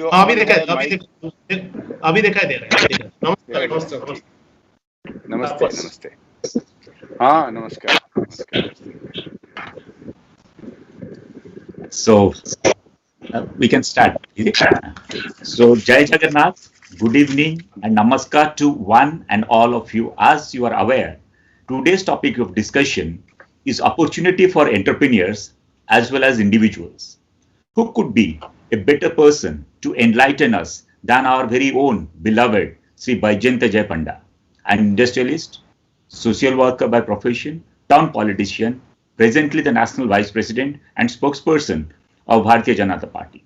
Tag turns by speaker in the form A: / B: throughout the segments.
A: हाँ अभी देखा अभी दिखाई दे रहा है। नमस्कार नमस्कार
B: नमस्ते नमस्ते। हाँ नमस्कार।
C: So we can start. So Jai Jagannath, good evening and namaskar to one and all of you. As you are aware, today's topic of discussion is opportunity for entrepreneurs as well as individuals. Who could be a better person to enlighten us than our very own beloved Shri Baijayant Panda, an industrialist, social worker by profession, town politician, presently the National Vice President and spokesperson of Bharatiya Janata Party.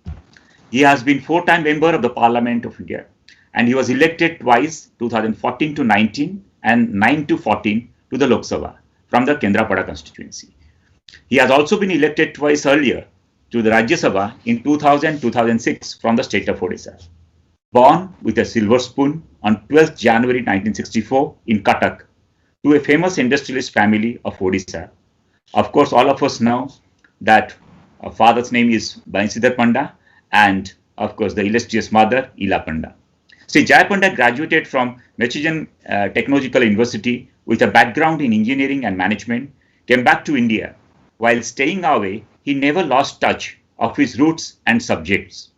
C: He has been four-time member of the Parliament of India and he was elected twice, 2014 to 19 and 9 to 14 to the Lok Sabha from the Kendrapada constituency. He has also been elected twice earlier to the Rajya Sabha in 2000-2006 from the state of Odisha. Born with a silver spoon on 12th January 1964 in Cuttack to a famous industrialist family of Odisha. Of course, all of us know that our father's name is Bainsidhar Panda and of course the illustrious mother Ila Panda. Sri Jai Panda graduated from Michigan Technological University with a background in engineering and management, came back to India. While staying away, he never lost touch of his roots and subjects.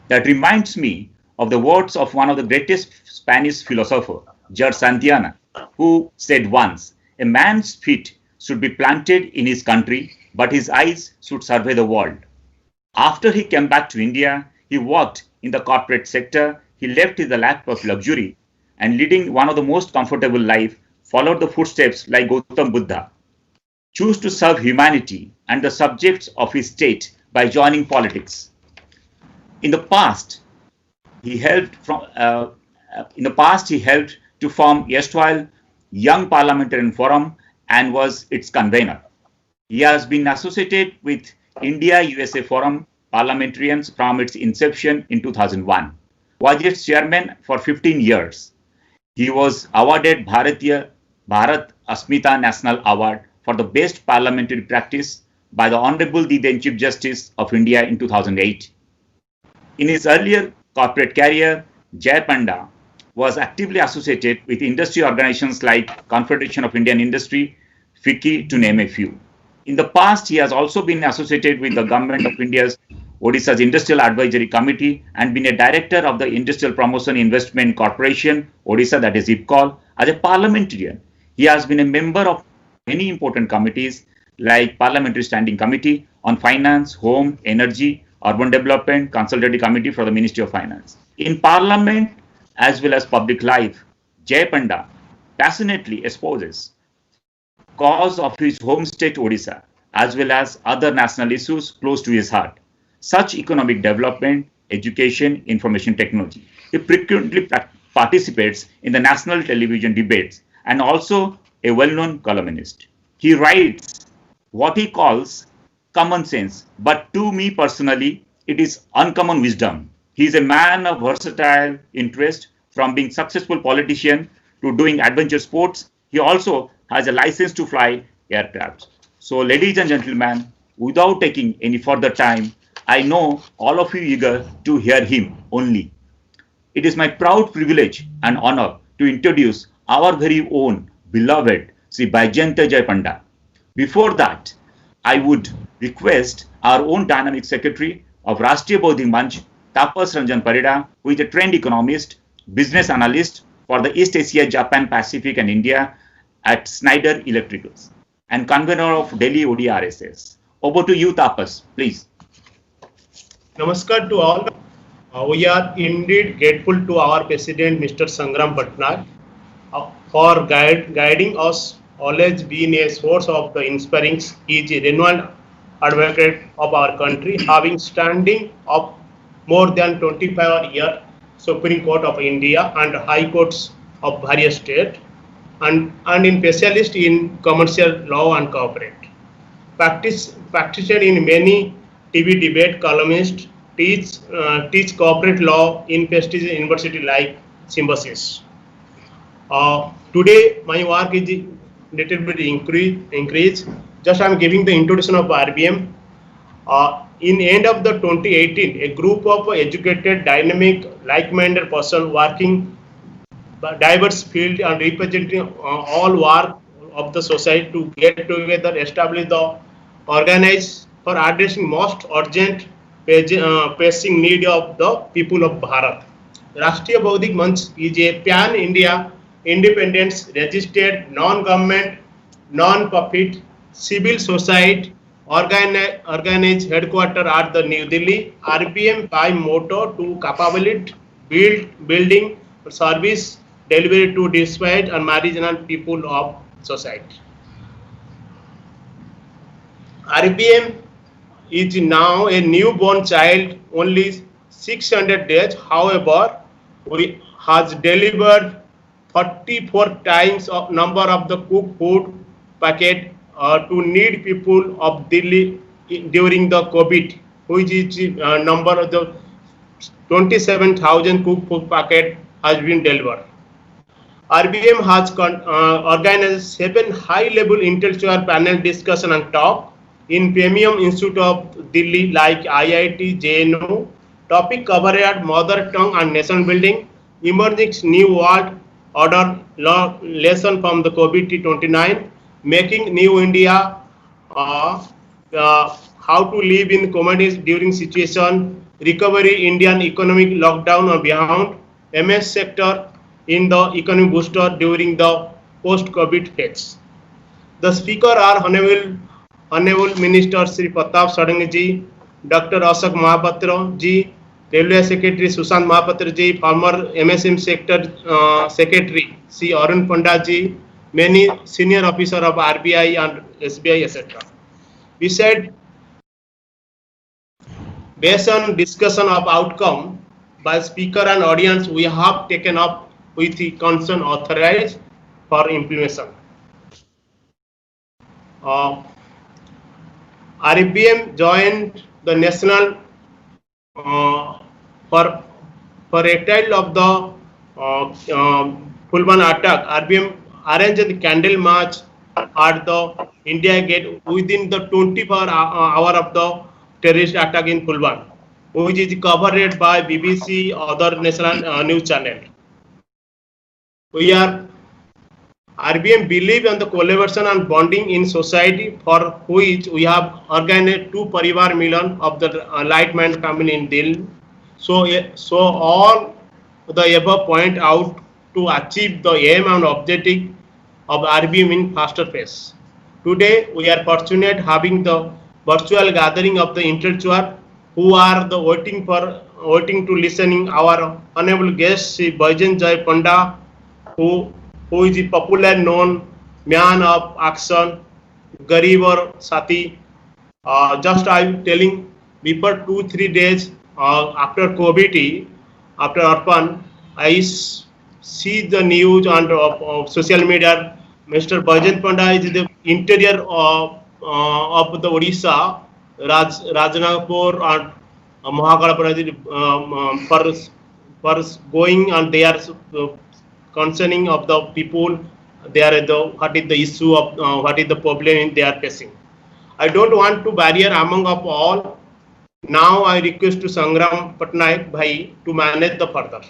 C: That reminds me of the words of one of the greatest Spanish philosopher, George Santayana, who said once, "A man's feet should be planted in his country, but his eyes should survey the world." After he came back to India, he worked in the corporate sector, he left the lap of luxury and leading one of the most comfortable life, followed the footsteps like Gautam Buddha, chose to serve humanity and the subjects of his state by joining politics. In the past, he helped to form erstwhile Young Parliamentarian Forum and was its convener. He has been associated with India-USA Forum Parliamentarians from its inception in 2001, was its chairman for 15 years. He was awarded Bharat Asmita National Award for the best parliamentary practice by the Honorable the then Chief Justice of India in 2008. In his earlier corporate career, Jai Panda was actively associated with industry organizations like Confederation of Indian Industry, FICCI, to name a few. In the past, he has also been associated with the Government of India's Odisha's Industrial Advisory Committee and been a director of the Industrial Promotion Investment Corporation, Odisha, that is IPCOL. As a parliamentarian, he has been a member of many important committees like Parliamentary Standing Committee on Finance, Home, Energy, Urban Development, Consultative Committee for the Ministry of Finance. In Parliament as well as public life, Jai Panda passionately espouses cause of his home state Odisha as well as other national issues close to his heart, such economic development, education, information technology. He frequently participates in the national television debates and also a well-known columnist. He writes what he calls common sense, but to me personally, it is uncommon wisdom. He is a man of versatile interest, from being successful politician to doing adventure sports. He also has a license to fly aircraft. So ladies and gentlemen, without taking any further time, I know all of you eager to hear him only. It is my proud privilege and honor to introduce our very own beloved Shri Baijayant Panda. Before that, I would request our own dynamic secretary of Rashtriya Boudhik Manch, Tapas Ranjan Parida, who is a trained economist, business analyst for the East Asia, Japan, Pacific and India at Schneider Electricals and convener of Delhi ODRSS. Over to you, Tapas, please.
A: Namaskar to all. We are indeed grateful to our President, Mr. Sangram Patnaik, for guiding us, always being a source of the inspiring. He is a renowned advocate of our country, having standing of more than 25 years Supreme Court of India and High Courts of various states, and in specialist in commercial law and corporate. Practiced in many TV debate, columnist, teach corporate law in prestigious university like Symbiosis. Today my work is little bit increased. Just I am giving the introduction of RBM. In end of the 2018, a group of educated, dynamic, like-minded persons working diverse field and representing all work of the society to get together, establish the organize for addressing most urgent pressing need of the people of Bharat. Rashtriya Boudhik Manch is a pan-India independent, registered, non-government, non-profit, civil society organized headquarters at the New Delhi. RBM by motto to capability building service delivery to disparate and marginal people of society. RBM is now a newborn child, only 600 days. However, we has delivered 34 times of number of the cooked food packet to need people of Delhi during the COVID, which is number of the 27,000 cooked food packet has been delivered. RBM has organized 7 high-level intellectual panel discussion and talk in Premium Institute of Delhi like IIT, JNU. Topic covered mother tongue and nation building, emerging new world order lesson from the COVID-29, making new India, how to live in communities during situation, recovery Indian economic lockdown or beyond, MS sector in the economic booster during the post-COVID phase. The speaker are Honorable Minister Shri Pratap Sarang ji, Dr. Ashok Mahapatra ji, Railway Secretary Sushant Mahapatra ji, former MSM sector Secretary Shri Arun Panda ji, many senior officers of RBI and SBI, etc. We said, based on discussion of outcome by speaker and audience, we have taken up with the concern authorized for implementation. RBM joined the national for a trial of the Pulwan attack. RBM arranged the candle march at the India Gate within the 24 hour of the terrorist attack in Pulwan, which is covered by BBC, other national news channel. We are RBM believe in the collaboration and bonding in society, for which we have organized 2 Parivar Milan of the Light Mind family in Delhi. So all the above point out to achieve the aim and objective of RBM in faster pace. Today we are fortunate having the virtual gathering of the intellectual who are the waiting to listening our honorable guest Shri Baijayant Panda, who is a popular known man of action, Garib or Sati. Just I am telling, before 2-3 days after COVID, after Arpan, I see the news on social media. Mr. Baijayant Panda is the interior of the Odisha, Rajnagpur and Mahakalapura for going, and they are concerning of the people. They are what is the issue of what is the problem they are facing. I don't want to barrier among of all. Now I request to Sangram Patnaik Bhai to manage the further.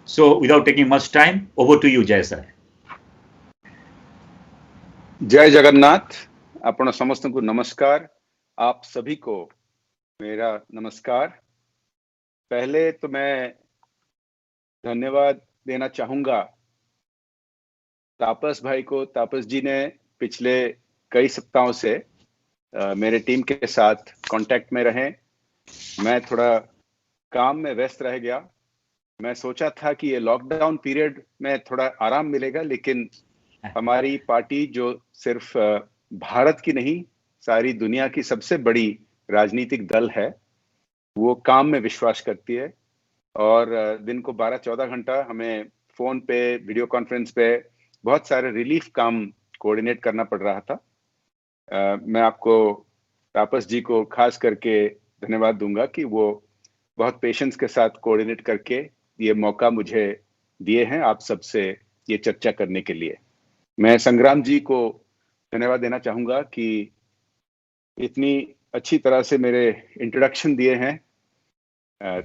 C: So without taking much time, over to you, Jay sir.
B: जय जगन्नाथ। आपण समस्त को नमस्कार। आप सभी को मेरा नमस्कार। पहले तो मैं धन्यवाद देना चाहूंगा तापस भाई को। तापस जी ने पिछले कई सप्ताहों से मेरे टीम के साथ कांटेक्ट में रहे। मैं थोड़ा काम में व्यस्त रह गया। मैं सोचा था कि ये लॉकडाउन पीरियड में थोड़ा आराम मिलेगा, लेकिन हमारी पार्टी जो सिर्फ भारत की नहीं, सारी दुनिया की सबसे बड़ी राजनीतिक दल है, वो काम में विश्वास करती है और दिन को 12-14 घंटा हमें फोन पे, वीडियो कॉन्फ्रेंस पे बहुत सारे रिलीफ काम कोऑर्डिनेट करना पड़ रहा था। मैं आपको, तापस जी को खास करके धन्यवाद दूंगा कि वो बहुत पेशेंस के साथ कोऑर्डिनेट करके ये मौका मुझे दिए हैं आप सबसे ये चर्चा करने के लिए। मैं संग्राम जी को धन्यवाद देना चाहूंगा कि इतनी अच्छी तरह से मेरे इंट्रोडक्शन दिए हैं,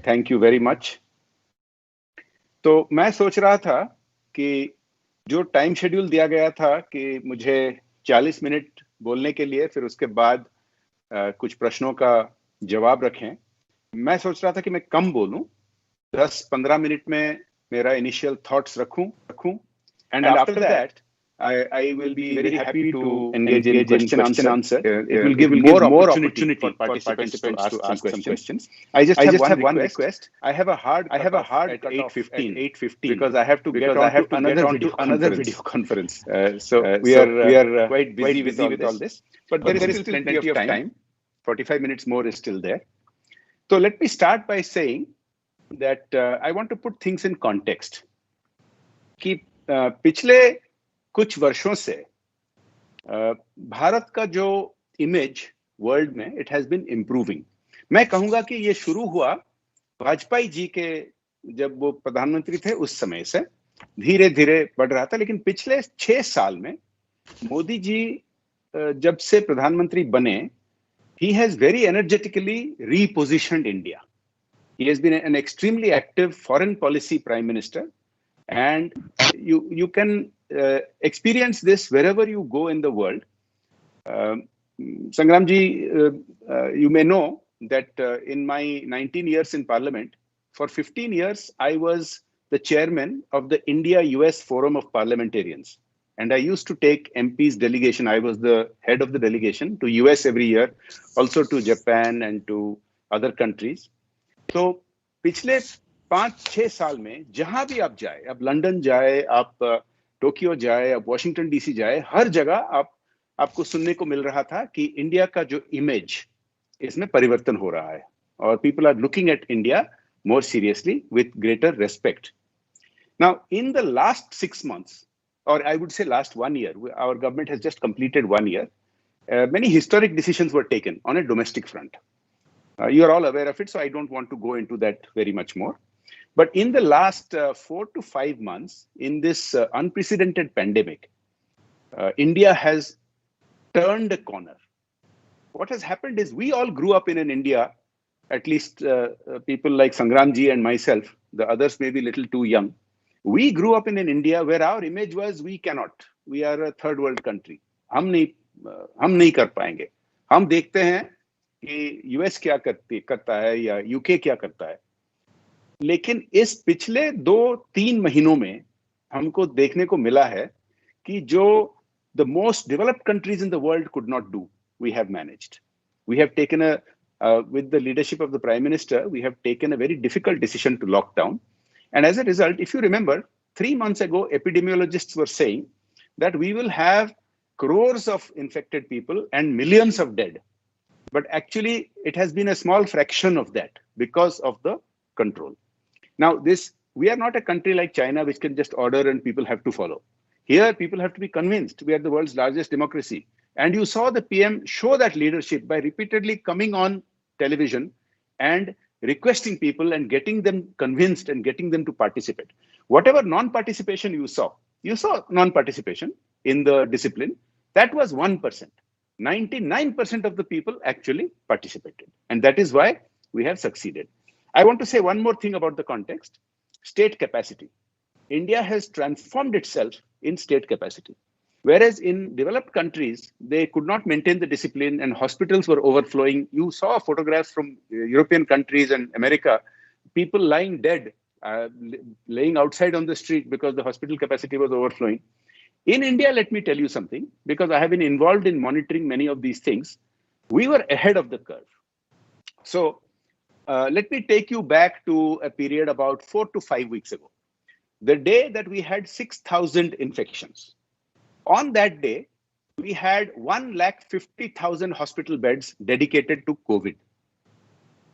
B: थैंक यू वेरी मच। तो मैं सोच रहा था कि जो टाइम शेड्यूल दिया गया था कि मुझे 40 मिनट बोलने के लिए, फिर उसके बाद कुछ प्रश्नों का जवाब रखें, मैं सोच रहा था कि मैं कम बोलूं, 10-15 मिनट में मेरा इनिशियल थॉट्स रखूं and after that I will be very happy to engage in question answer. It will give more opportunity for participants to ask some questions. I just have one request. I have a hard at 8:15 because I have to get on to another video conference. So we are quite busy with all this. But there is still plenty of time. 45 minutes more is still there. So let me start by saying that I want to put things in context. कि पिछले कुछ वर्षों से भारत का जो image world में it has been improving. मैं कहूंगा कि ये शुरू हुआ वाजपेयी जी के, जब वो प्रधानमंत्री थे उस समय से धीरे धीरे बढ़ रहा था, लेकिन पिछले 6 साल में मोदी जी जब से प्रधानमंत्री बने, he has very energetically repositioned India. He has been an extremely active foreign policy prime minister, and you can experience this wherever you go in the world. Sangramji, you may know that in my 19 years in parliament, for 15 years, I was the chairman of the India-US Forum of Parliamentarians. And I used to take MP's delegation. I was the head of the delegation to US every year, also to Japan and to other countries. So, पिछले 5-6 साल में जहां भी आप जाए, आप London जाए, आप टोक्यो जाए, आप वॉशिंगटन डीसी जाए, हर जगह आपको सुनने को मिल रहा था कि इंडिया का जो इमेज, इसमें परिवर्तन हो रहा है और people are looking at India more seriously with greater respect. Now, in the last 6 months, or I would say last 1 year, our government has just completed 1 year, many historic decisions were taken on a domestic front. You are all aware of it, so I don't want to go into that very much more. But in the last 4 to 5 months, in this unprecedented pandemic, India has turned a corner. What has happened is we all grew up in an India, at least people like Sangramji and myself, the others may be a little too young. We grew up in an India where our image was we cannot. We are a third world country. हम नहीं कर पाएंगे. हम देखते हैं कि US क्या करता है या UK क्या करता है. लेकिन इस पिछले 2-3 महीनों में हमको देखने को मिला है कि जो the most developed countries in the world could not do, we have managed. We have taken with the leadership of the Prime Minister, we have taken a very difficult decision to lock down. And as a result, if you remember, 3 months ago, epidemiologists were saying that we will have crores of infected people and millions of dead. But actually, it has been a small fraction of that because of the control. Now, we are not a country like China, which can just order and people have to follow. Here, people have to be convinced. We are the world's largest democracy. And you saw the PM show that leadership by repeatedly coming on television and requesting people and getting them convinced and getting them to participate. Whatever non-participation you saw non-participation in the discipline, that was 1%. 99% of the people actually participated. And that is why we have succeeded. I want to say one more thing about the context. State capacity. India has transformed itself in state capacity. Whereas in developed countries, they could not maintain the discipline and hospitals were overflowing. You saw photographs from European countries and America, people lying dead, laying outside on the street because the hospital capacity was overflowing. In India, let me tell you something, because I have been involved in monitoring many of these things. We were ahead of the curve. So let me take you back to a period about 4 to 5 weeks ago. The day that we had 6,000 infections. On that day, we had 150,000 hospital beds dedicated to COVID.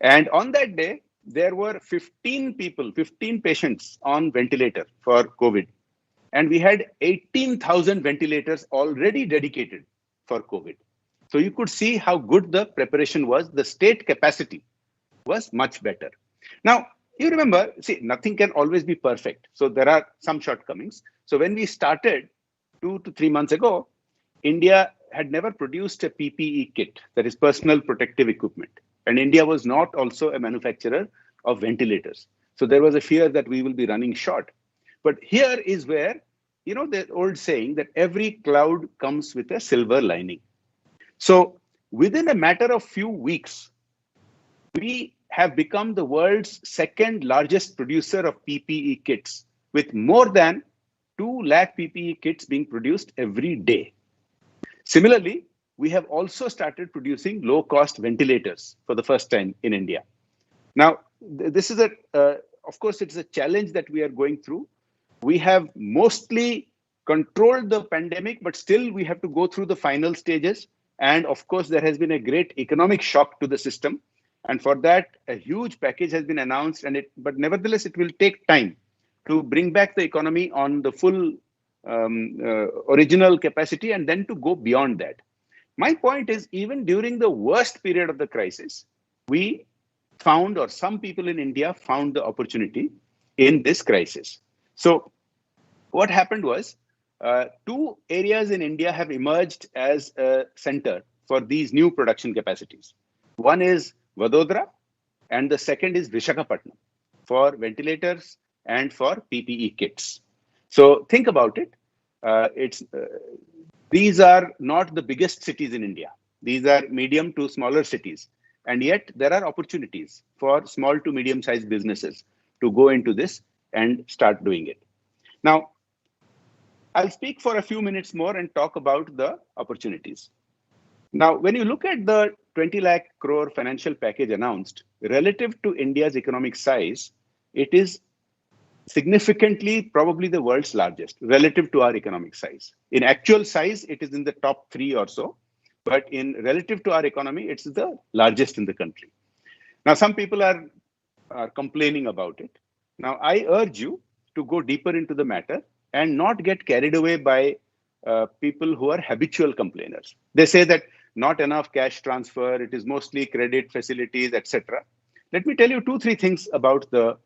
B: And on that day, there were 15 patients on ventilator for COVID. And we had 18,000 ventilators already dedicated for COVID. So you could see how good the preparation was. The state capacity was much better. Now, you remember, see, nothing can always be perfect. So there are some shortcomings. So when we started 2 to 3 months ago, India had never produced a PPE kit, that is personal protective equipment. And India was not also a manufacturer of ventilators. So there was a fear that we will be running short. But here is where, the old saying that every cloud comes with a silver lining. So within a matter of few weeks, we have become the world's second largest producer of PPE kits, with more than 2 lakh PPE kits being produced every day. Similarly, we have also started producing low-cost ventilators for the first time in India. Now, this is of course, it's a challenge that we are going through. We have mostly controlled the pandemic, but still we have to go through the final stages. And of course, there has been a great economic shock to the system. And for that, a huge package has been announced. But nevertheless, it will take time to bring back the economy on the full original capacity and then to go beyond that. My point is, even during the worst period of the crisis, we found, or some people in India found, the opportunity in this crisis. So what happened was, 2 areas in India have emerged as a center for these new production capacities. One is Vadodara, and the second is Visakhapatnam for ventilators and for PPE kits. So think about it. These are not the biggest cities in India. These are medium to smaller cities. And yet there are opportunities for small to medium-sized businesses to go into this and start doing it. Now, I'll speak for a few minutes more and talk about the opportunities. Now, when you look at the 20 lakh crore financial package announced, relative to India's economic size, it is significantly probably the world's largest relative to our economic size. In actual size, it is in the top 3 or so, but in relative to our economy, it's the largest in the country. Now, some people are complaining about it. Now, I urge you to go deeper into the matter and not get carried away by people who are habitual complainers. They say that not enough cash transfer, it is mostly credit facilities, etc. Let me tell you 2-3 things about the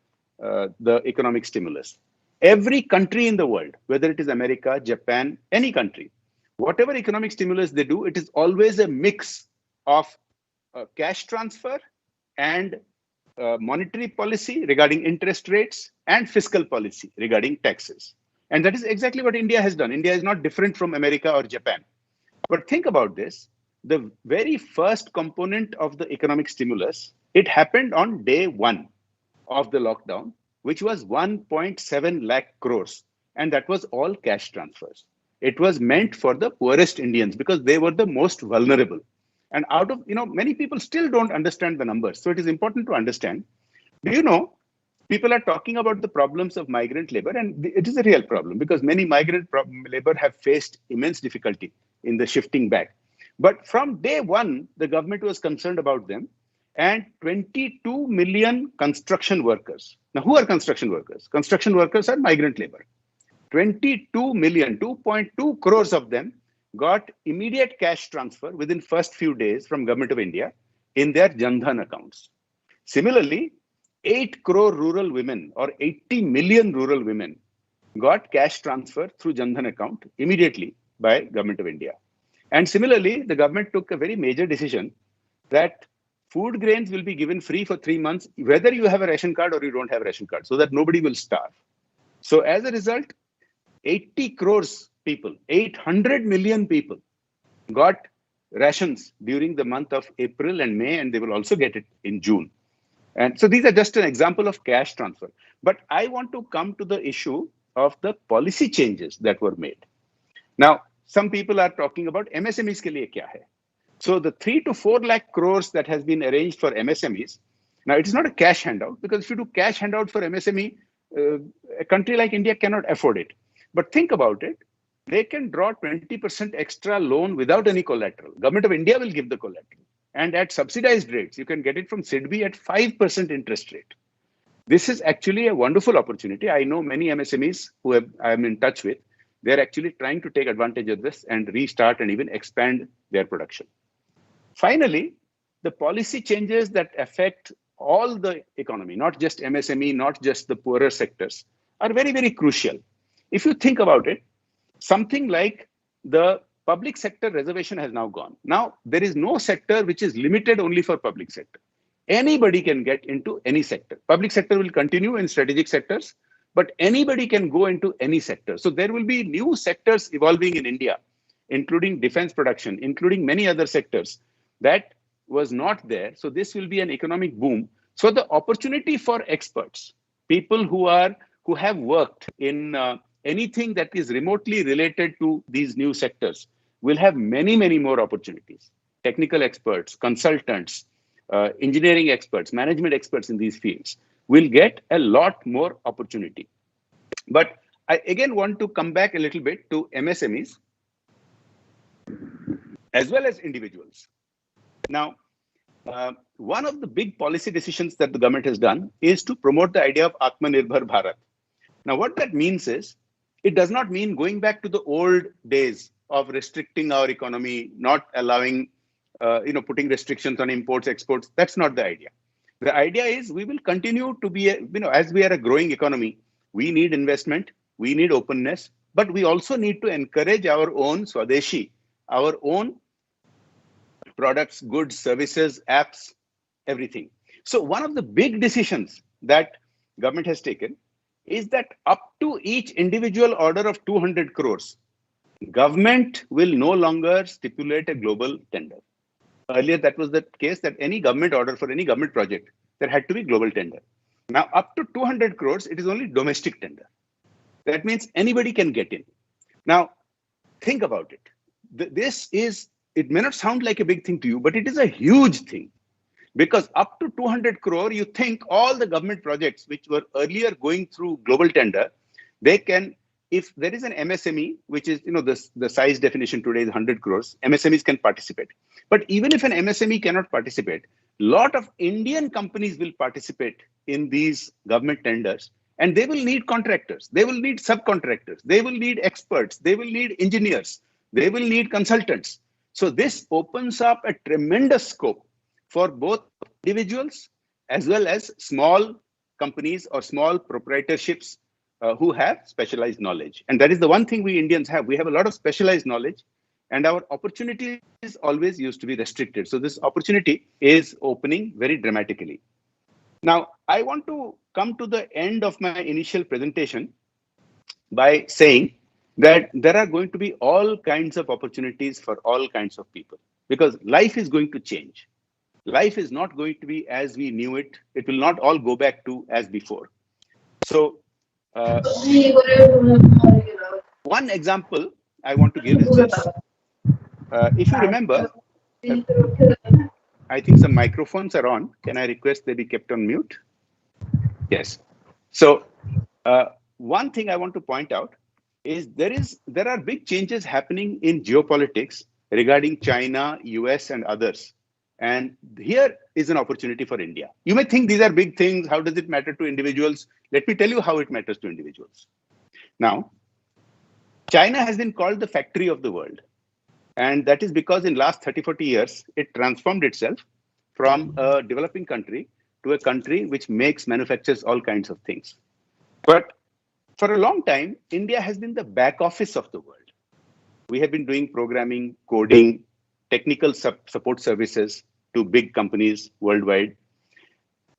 B: economic stimulus. Every country in the world, whether it is America, Japan, any country, whatever economic stimulus they do, it is always a mix of cash transfer and monetary policy regarding interest rates and fiscal policy regarding taxes. And that is exactly what India has done. India is not different from America or Japan. But think about this. The very first component of the economic stimulus, it happened on day 1 of the lockdown, which was 1.7 lakh crores. And that was all cash transfers. It was meant for the poorest Indians because they were the most vulnerable. And out of, many people still don't understand the numbers. So it is important to understand. Do you know, people are talking about the problems of migrant labor, and it is a real problem because many migrant labor have faced immense difficulty in the shifting back. But from day 1, the government was concerned about them, and 22 million construction workers. Now, who are construction workers? Construction workers are migrant labor. 22 million, 2.2 crores of them got immediate cash transfer within first few days from Government of India in their Jan Dhan accounts. Similarly, 8 crore rural women or 80 million rural women got cash transfer through Jan Dhan account immediately by Government of India. And similarly, the government took a very major decision that food grains will be given free for 3 months, whether you have a ration card or you don't have a ration card, so that nobody will starve. So as a result, 80 crores people, 800 million people got rations during the month of April and May, and they will also get it in June. And so these are just an example of cash transfer. But I want to come to the issue of the policy changes that were made. Now, some people are talking about MSMEs ke liye kya hai? So the 3 to 4 lakh crores that has been arranged for MSMEs, now it is not a cash handout, because if you do cash handout for MSME, a country like India cannot afford it. But think about it. They can draw 20% extra loan without any collateral. Government of India will give the collateral. And at subsidized rates, you can get it from SIDBI at 5% interest rate. This is actually a wonderful opportunity. I know many MSMEs who I am in touch with. They're actually trying to take advantage of this and restart and even expand their production. Finally, the policy changes that affect all the economy, not just MSME, not just the poorer sectors, are very, very crucial. If you think about it, something like the public sector reservation has now gone. Now, there is no sector which is limited only for public sector. Anybody can get into any sector. Public sector will continue in strategic sectors, but anybody can go into any sector. So there will be new sectors evolving in India, including defense production, including many other sectors that was not there. So this will be an economic boom. So the opportunity for experts, people who have worked in anything that is remotely related to these new sectors, will have many, many more opportunities. Technical experts, consultants, engineering experts, management experts in these fields will get a lot more opportunity. But I again want to come back a little bit to MSMEs as well as individuals. Now, one of the big policy decisions that the government has done is to promote the idea of Atmanirbhar Bharat. Now, what that means is, it does not mean going back to the old days of restricting our economy, not allowing, putting restrictions on imports, exports. That's not the idea. The idea is we will continue to be, as we are a growing economy, we need investment, we need openness, but we also need to encourage our own Swadeshi, our own products, goods, services, apps, everything. So one of the big decisions that government has taken is that up to each individual order of 200 crores, government will no longer stipulate a global tender. Earlier, that was the case that any government order for any government project, there had to be global tender. Now, up to 200 crores, it is only domestic tender. That means anybody can get in. Now, think about it. It may not sound like a big thing to you, but it is a huge thing. Because up to 200 crore, you think all the government projects which were earlier going through global tender, they can, if there is an MSME, which is, the size definition today is 100 crores, MSMEs can participate. But even if an MSME cannot participate, a lot of Indian companies will participate in these government tenders, and they will need contractors, they will need subcontractors, they will need experts, they will need engineers, they will need consultants. So this opens up a tremendous scope for both individuals as well as small companies or small proprietorships who have specialized knowledge. And that is the one thing we Indians have. We have a lot of specialized knowledge, and our opportunities always used to be restricted. So this opportunity is opening very dramatically. Now, I want to come to the end of my initial presentation by saying that there are going to be all kinds of opportunities for all kinds of people, because life is going to change. Life is not going to be as we knew it. It will not all go back to as before. So one example I want to give is this. If you remember, I think some microphones are on. Can I request they be kept on mute? Yes. So one thing I want to point out is there are big changes happening in geopolitics regarding China, US, and others. And here is an opportunity for India. You may think these are big things. How does it matter to individuals? Let me tell you how it matters to individuals. Now, China has been called the factory of the world. And that is because in last 30, 40 years, it transformed itself from a developing country to a country which manufactures all kinds of things. But for a long time, India has been the back office of the world. We have been doing programming, coding, technical support services to big companies worldwide.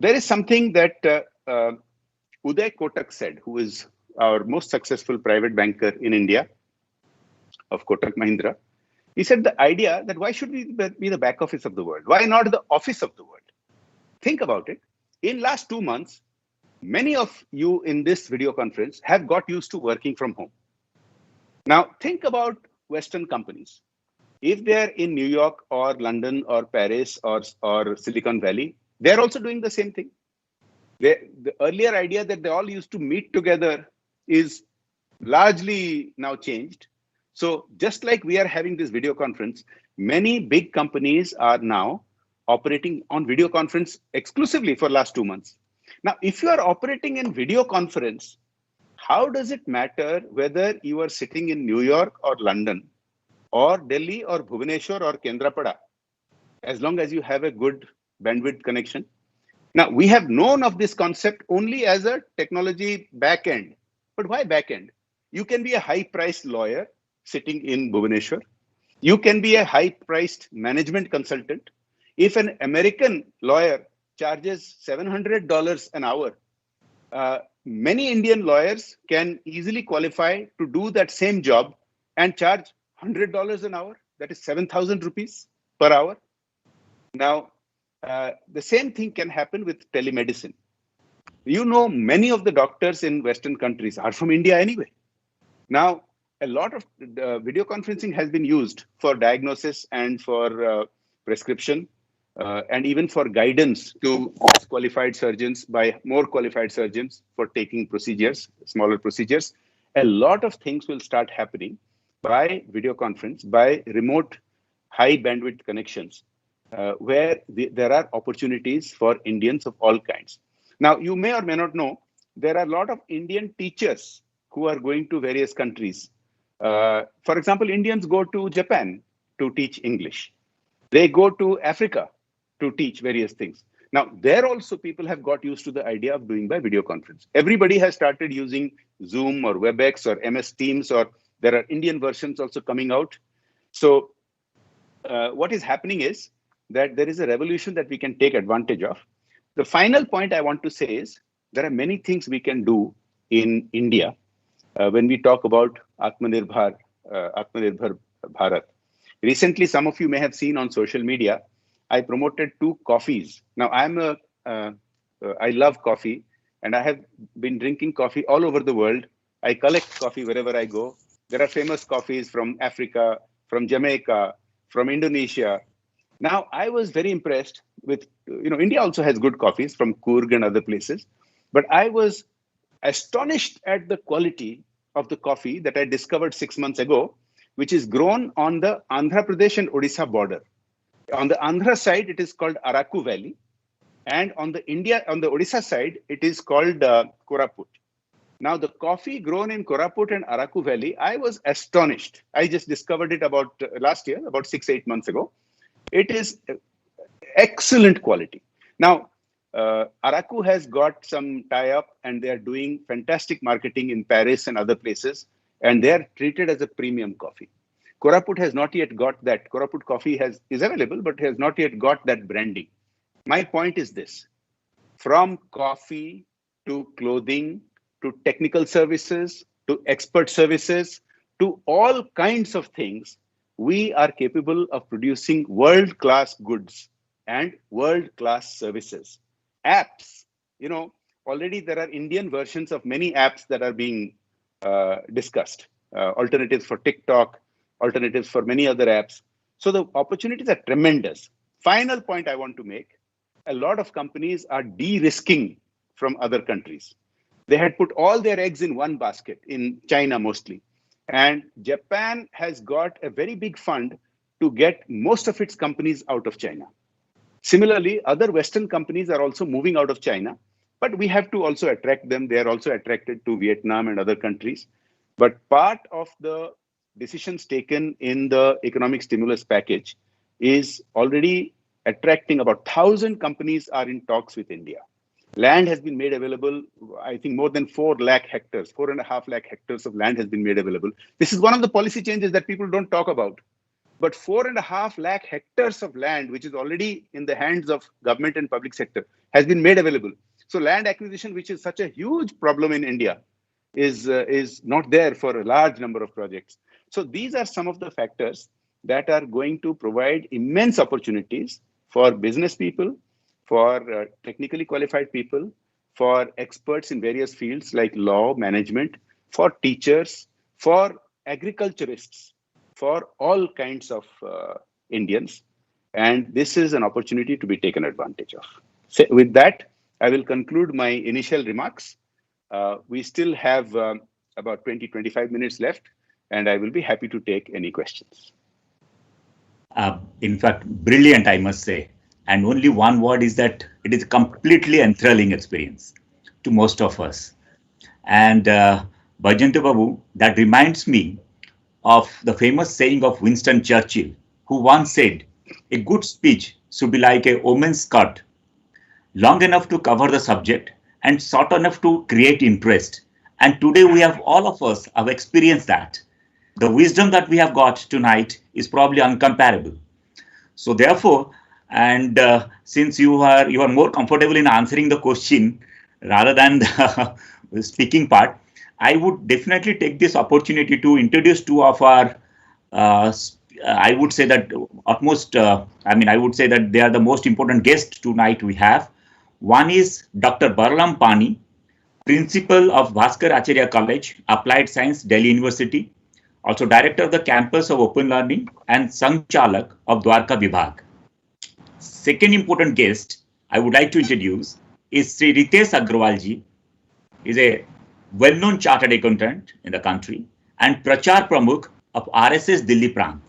B: There is something that Uday Kotak said, who is our most successful private banker in India of Kotak Mahindra. He said the idea that why should we be the back office of the world? Why not the office of the world? Think about it. In last 2 months, many of you in this video conference have got used to working from home. Now think about Western companies. If they are in New York or London or Paris or Silicon Valley, they are also doing the same thing. The earlier idea that they all used to meet together is largely now changed. So just like we are having this video conference, many big companies are now operating on video conference exclusively for last 2 months. Now, if you are operating in video conference, how does it matter whether you are sitting in New York or London or Delhi or Bhubaneswar or Kendrapada, as long as you have a good bandwidth connection? Now, we have known of this concept only as a technology backend. But why backend? You can be a high-priced lawyer sitting in Bhubaneswar. You can be a high-priced management consultant. If an American lawyer charges $700 an hour, many Indian lawyers can easily qualify to do that same job and charge $100 an hour. That is 7,000 rupees per hour. Now, the same thing can happen with telemedicine. You know, many of the doctors in Western countries are from India anyway. Now, a lot of video conferencing has been used for diagnosis and for prescription and even for guidance to qualified surgeons by more qualified surgeons for taking procedures, smaller procedures. A lot of things will start happening by video conference, by remote high bandwidth connections, where there are opportunities for Indians of all kinds. Now, you may or may not know, there are a lot of Indian teachers who are going to various countries. For example, Indians go to Japan to teach English. They go to Africa to teach various things. Now, there also people have got used to the idea of doing by video conference. Everybody has started using Zoom or WebEx or MS Teams, or there are Indian versions also coming out. So what is happening is that there is a revolution that we can take advantage of. The final point I want to say is there are many things we can do in India when we talk about Atmanirbhar Bharat. Recently, some of you may have seen on social media, I promoted 2 coffees. Now, I love coffee, and I have been drinking coffee all over the world. I collect coffee wherever I go. There are famous coffees from Africa, from Jamaica, from Indonesia. Now, I was very impressed with, India also has good coffees from Coorg and other places, but I was astonished at the quality of the coffee that I discovered 6 months ago, which is grown on the Andhra Pradesh and Odisha border. On the Andhra side, it is called Araku Valley, and on the Odisha side, it is called Koraput. Now, the coffee grown in Koraput and Araku Valley, I was astonished. I just discovered it about last year, about 6-8 months ago. It is excellent quality. Now, Araku has got some tie-up, and they are doing fantastic marketing in Paris and other places, and they are treated as a premium coffee. Koraput has not yet got that. Koraput coffee is available, but has not yet got that branding. My point is this: from coffee to clothing to technical services to expert services to all kinds of things, we are capable of producing world-class goods and world-class services. Apps, already there are Indian versions of many apps that are being discussed, alternatives for TikTok, alternatives for many other apps. So the opportunities are tremendous. Final point I want to make, a lot of companies are de-risking from other countries. They had put all their eggs in one basket, in China mostly. And Japan has got a very big fund to get most of its companies out of China. Similarly, other Western companies are also moving out of China, but we have to also attract them. They are also attracted to Vietnam and other countries. But part of the decisions taken in the economic stimulus package is already attracting about 1,000 companies are in talks with India. Land has been made available. I think more than 4 lakh hectares, 4.5 lakh hectares of land has been made available. This is one of the policy changes that people don't talk about. But 4.5 lakh hectares of land, which is already in the hands of government and public sector, has been made available. So land acquisition, which is such a huge problem in India, is not there for a large number of projects. So these are some of the factors that are going to provide immense opportunities for business people, for technically qualified people, for experts in various fields like law, management, for teachers, for agriculturists, for all kinds of Indians. And this is an opportunity to be taken advantage of. So with that, I will conclude my initial remarks. We still have about 20-25 minutes left, and I will be happy to take any questions.
C: In fact, brilliant, I must say. And only one word is that it is a completely enthralling experience to most of us. And Baijayant Babu, that reminds me of the famous saying of Winston Churchill, who once said, a good speech should be like a woman's skirt, long enough to cover the subject and short enough to create interest. And today we have, all of us have experienced that. the wisdom that we have got tonight is probably uncomparable. So therefore, and since you are more comfortable in answering the question rather than the speaking part, I would definitely take this opportunity to introduce two of our I would say that utmost, I would say that they are the most important guests tonight we have. One is Dr. Balaram Pani, Principal of Bhaskar Acharya College, Applied Science, Delhi University, also Director of the Campus of Open Learning and Sangchalak of Dwarka Vibhag. Second important guest I would like to introduce is Sri Ritesh Agrawal ji. He is a well-known chartered accountant in the country and Prachar Pramukh of RSS Delhi Prant.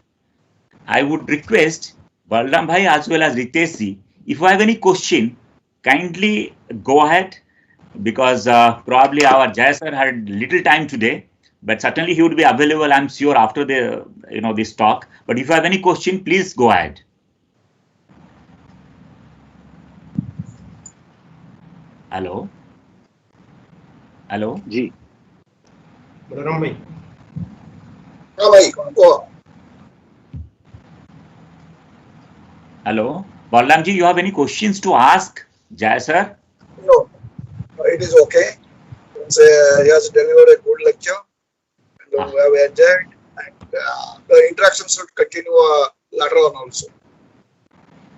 C: I would request Balaram Bhai as well as Ritesh ji, if you have any question, kindly go ahead, because probably our Jai sir had little time today, but certainly he would be available, I'm sure, after the this talk. But if you have any question, please go ahead. Hello. Hello.
B: जी.
A: बलराम भाई.
D: हाँ भाई, कौन?
C: Hello. Balaram ji, you have any questions to ask Jai sir?
D: No, it is okay. He has delivered a good lecture, and we have enjoyed, and the interaction should continue later on also.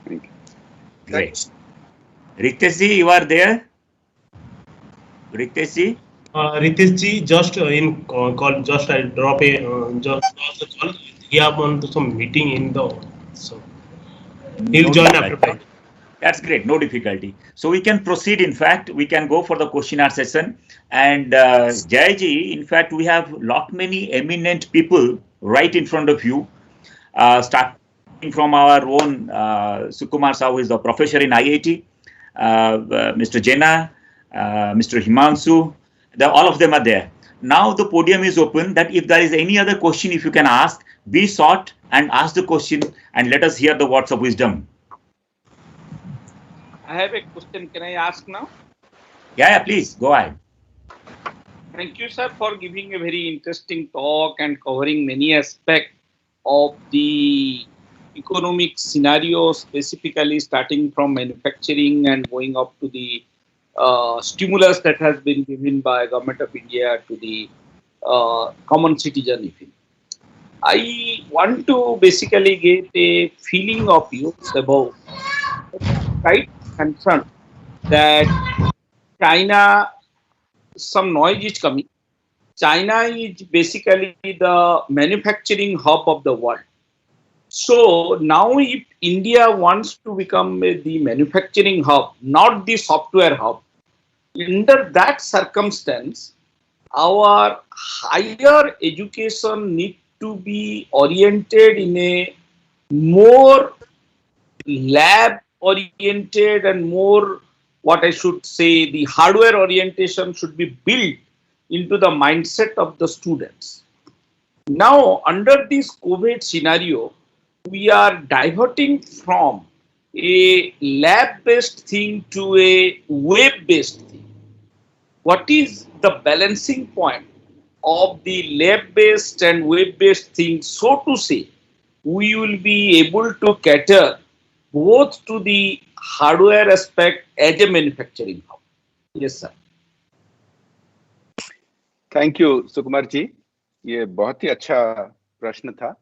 B: Thank you.
C: Great. Ritesh ji, you are there? Ritesh ji?
A: Ritesh ji, just in call, just I drop just the call. He have on to some meeting in the, so he'll join after that.
C: That's great, no difficulty. So we can proceed. In fact, we can go for the questionnaire session. And Jai ji, in fact, we have many eminent people right in front of you, starting from our own Sukumar Sahu, who is the professor in IIT, Mr. Jena, Mr. Himanshu, all of them are there. Now the podium is open, that if there is any other question, if you can ask, be short and ask the question, and let us hear the words of wisdom.
E: I have a question. Can I ask now?
C: Yeah, please go ahead.
E: Thank you, sir, for giving a very interesting talk and covering many aspects of the economic scenario, specifically starting from manufacturing and going up to the stimulus that has been given by Government of India to the common citizen. I want to basically get a feeling of yours about right concern that China, some noise is coming. China is basically the manufacturing hub of the world. So now if India wants to become the manufacturing hub, not the software hub, under that circumstance, our higher education need to be oriented in a more lab oriented and more, what I should say, the hardware orientation should be built into the mindset of the students. Now, under this COVID scenario, we are diverting from a lab-based thing to a web-based thing. What is the balancing point of the lab-based and web-based thing? So to say, we will be able to cater both to the hardware aspect as a manufacturing hub. Yes, sir.
B: Thank you, Sukumar ji. ये बहुत ही अच्छा प्रश्न था.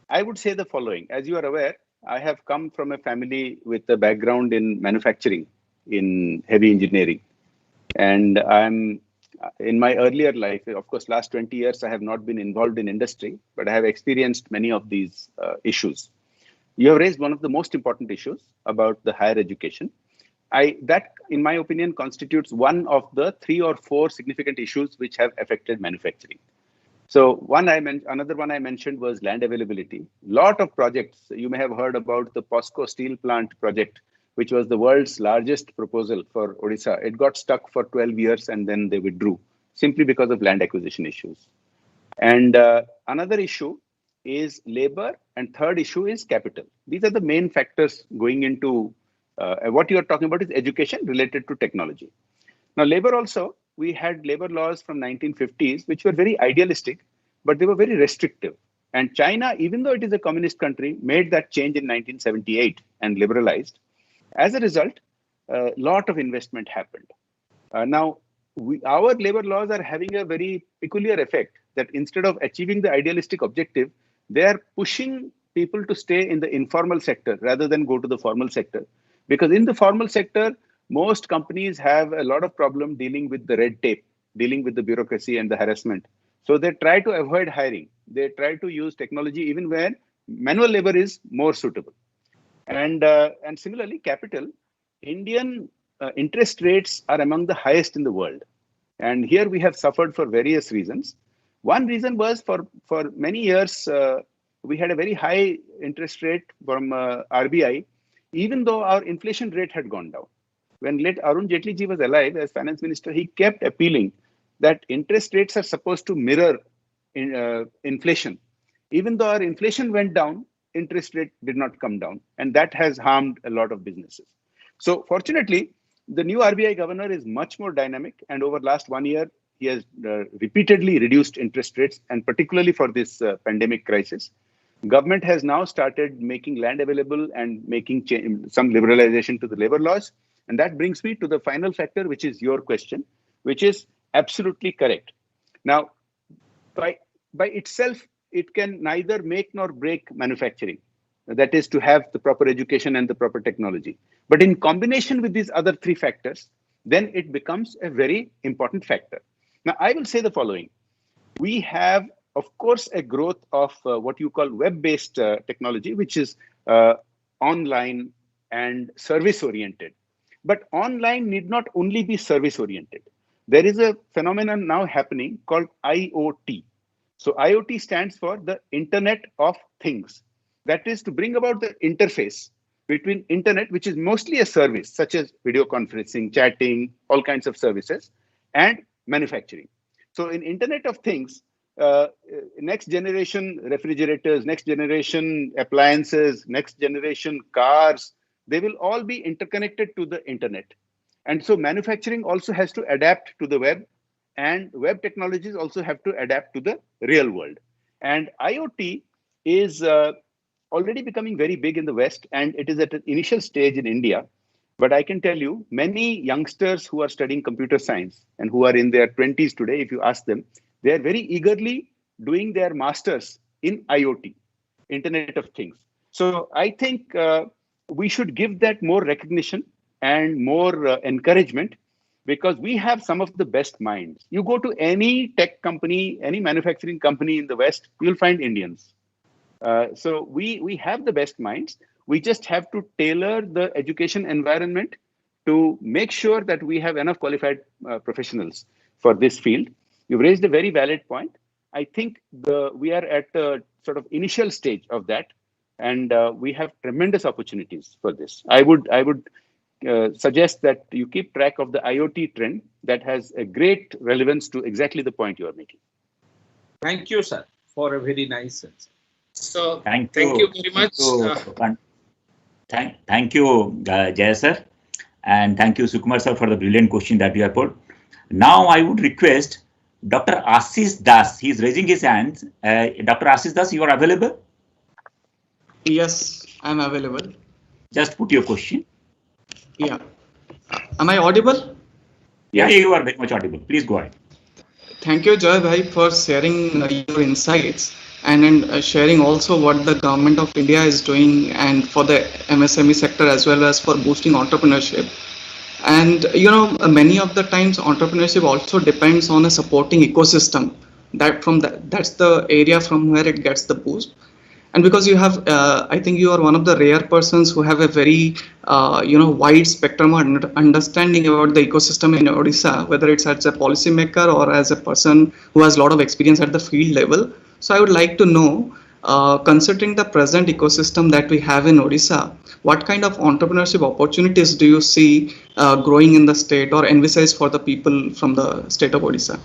B: I would say the following. As you are aware, I have come from a family with a background in manufacturing, in heavy engineering. And I'm in my earlier life, of course, last 20 years, I have not been involved in industry, but I have experienced many of these issues. You have raised one of the most important issues about the higher education. That, in my opinion, constitutes one of the 3 or 4 significant issues which have affected manufacturing. So another one I mentioned was land availability. Lot of projects, you may have heard about the POSCO steel plant project, which was the world's largest proposal for Odisha. It got stuck for 12 years and then they withdrew simply because of land acquisition issues. And another issue is labor, and third issue is capital. These are the main factors going into what you are talking about is education related to technology. Now, labor also, we had labor laws from 1950s, which were very idealistic. but they were very restrictive. And China, even though it is a communist country, made that change in 1978 and liberalized. As a result, a lot of investment happened. Now, our labor laws are having a very peculiar effect that instead of achieving the idealistic objective, they are pushing people to stay in the informal sector rather than go to the formal sector. Because in the formal sector, most companies have a lot of problem dealing with the red tape, dealing with the bureaucracy and the harassment. So they try to avoid hiring. They try to use technology even where manual labor is more suitable. And similarly, capital, Indian interest rates are among the highest in the world. And here we have suffered for various reasons. One reason was for many years, we had a very high interest rate from RBI, even though our inflation rate had gone down. When late Arun Jaitley ji was alive as finance minister, he kept appealing that interest rates are supposed to mirror inflation. Even though our inflation went down, interest rate did not come down. And that has harmed a lot of businesses. So fortunately, the new RBI governor is much more dynamic. And over last 1 year, he has repeatedly reduced interest rates, and particularly for this pandemic crisis. Government has now started making land available and making some liberalization to the labor laws. And that brings me to the final factor, which is your question, which is absolutely correct. Now, by itself, it can neither make nor break manufacturing. That is to have the proper education and the proper technology. But in combination with these other three factors, then it becomes a very important factor. Now, I will say the following. We have, of course, a growth of what you call web-based technology, which is online and service-oriented. But online need not only be service-oriented. There is a phenomenon now happening called IoT. So IoT stands for the Internet of Things. That is to bring about the interface between internet, which is mostly a service, such as video conferencing, chatting, all kinds of services, and manufacturing. So in Internet of Things, next generation refrigerators, next generation appliances, next generation cars, they will all be interconnected to the internet. And so manufacturing also has to adapt to the web, and web technologies also have to adapt to the real world. And IoT is already becoming very big in the West, and it is at an initial stage in India. But I can tell you, many youngsters who are studying computer science and who are in their 20s today, if you ask them, they are very eagerly doing their masters in IoT, Internet of Things. So I think we should give that more recognition and more encouragement, because we have some of the best minds. You go to any tech company, any manufacturing company in the West, you'll find Indians. So we have the best minds. We just have to tailor the education environment to make sure that we have enough qualified professionals for this field. You've raised a very valid point. I think we are at the sort of initial stage of that, and we have tremendous opportunities for this. I would suggest that you keep track of the IoT trend that has a great relevance to exactly the point you are making.
E: Thank you, sir, for a very nice answer.
A: So
C: Thank
A: thank you very much.
C: Thank you, Jaya sir, and thank you, Sukumar sir, for the brilliant question that you have put. Now I would request Dr. Ashish Das. He is raising his hand. Dr. Ashish Das, you are available?
F: Yes, I'm available.
C: Just put your question.
F: Yeah. Am I audible?
C: Yeah, you are very much audible. Please go ahead.
F: Thank you, Joy Bhai, for sharing your insights and sharing also what the government of India is doing and for the MSME sector as well as for boosting entrepreneurship. And many of the times entrepreneurship also depends on a supporting ecosystem. That's the area from where it gets the boost. And because you have, I think you are one of the rare persons who have a very, wide spectrum of understanding about the ecosystem in Odisha, whether it's as a policymaker or as a person who has a lot of experience at the field level. So I would like to know, considering the present ecosystem that we have in Odisha, what kind of entrepreneurship opportunities do you see growing in the state or envisaged for the people from the state of Odisha?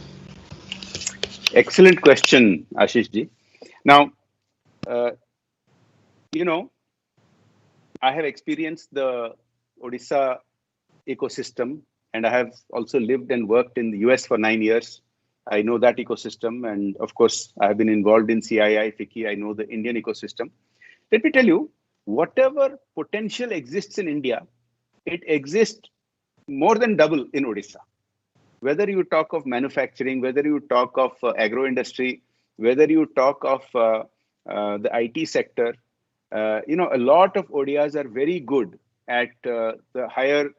B: Excellent question, Ashish ji. Now, I have experienced the Odisha ecosystem, and I have also lived and worked in the US for 9 years. I know that ecosystem. And of course, I've been involved in CII, FICCI. I know the Indian ecosystem. Let me tell you, whatever potential exists in India, it exists more than double in Odisha. Whether you talk of manufacturing, whether you talk of agro industry, whether you talk of the IT sector, a lot of ODIs are very good at the higher